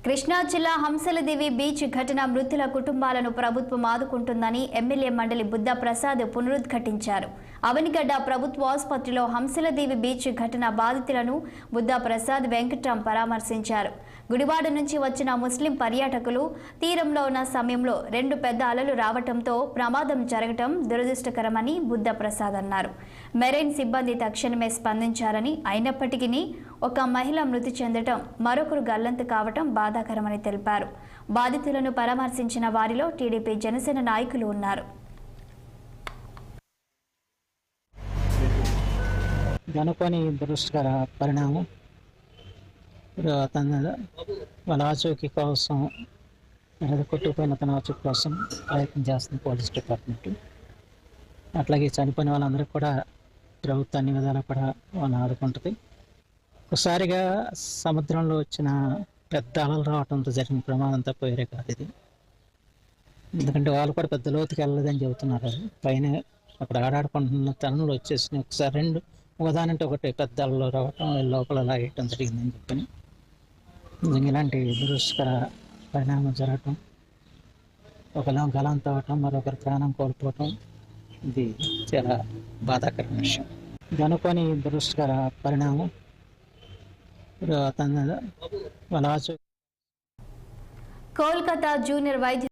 కృష్ణా జిల్లా హంసలదేవి బీచ్ ఘటన మృతుల కుటుంబాలను ప్రభుత్వం ఆదుకుంటుందని ఎమ్మెల్యే మండలి బుద్ధా ప్రసాద్ పునరుద్ఘాటించారు. అవనిగడ్డ ప్రభుత్వ ఆసుపత్రిలో హంసలదేవి బీచ్ ఘటన బాధితులను బుద్ధా ప్రసాద్ వెంకట్రాం పరామర్శించారు. గుడివాడ నుంచి వచ్చిన ముస్లిం పర్యాటకులు తీరంలో ఉన్న సమయంలో 2 పెద్ద అలలు రావడంతో ప్రమాదం జరగడం దురదృష్టకరమని బుద్ధా ప్రసాద్ అన్నారు. మెరైన్ సిబ్బంది తక్షణమే స్పందించారని, అయినప్పటికీ ఒక మహిళ మృతి చెందడం, మరొకరు గల్లంతు కావడం బాధాకరమని తెలిపారు. బాధితులను పరామర్శించిన వారిలో టీడీపీ, జనసేన నాయకులు ఉన్నారు. అనుకోని దురదృష్టకర పరిణామం. వాళ్ళ ఆచూకీ కోసం, కొట్టుకుపోయిన తన ఆచూకీ కోసం ప్రయత్నం చేస్తుంది పోలీస్ డిపార్ట్మెంట్. అట్లాగే చనిపోయిన వాళ్ళందరికీ కూడా ప్రభుత్వం అన్ని విధాలు కూడా వాళ్ళని ఆదుకుంటుంది. ఒకసారిగా సముద్రంలో వచ్చిన పెద్ద అలలు రావడంతో జరిగిన ప్రమాదం తప్ప వేరే కాదు ఇది. ఎందుకంటే వాళ్ళు కూడా పెద్ద లోతుకి వెళ్ళలేదని చెబుతున్నారు. పైన అక్కడ ఆడాడుకుంటున్న తనంలో వచ్చేసి ఒకసారి ఒకదానంటే ఒకటి పెద్ద అలలు రావటం, లోపల లాగేయటం జరిగిందని చెప్పని ఇలాంటి దురదృష్టకర పరిణామం జరగటం, ఒకలా గలంత అవటం, మరొకరి ప్రాణం కోల్పోవటం, ఇది చాలా బాధాకరమైన విషయం. అనుకోని దురదృష్టకర పరిణామం. వాళ్ళ కోల్కతా జూనియర్ వైద్య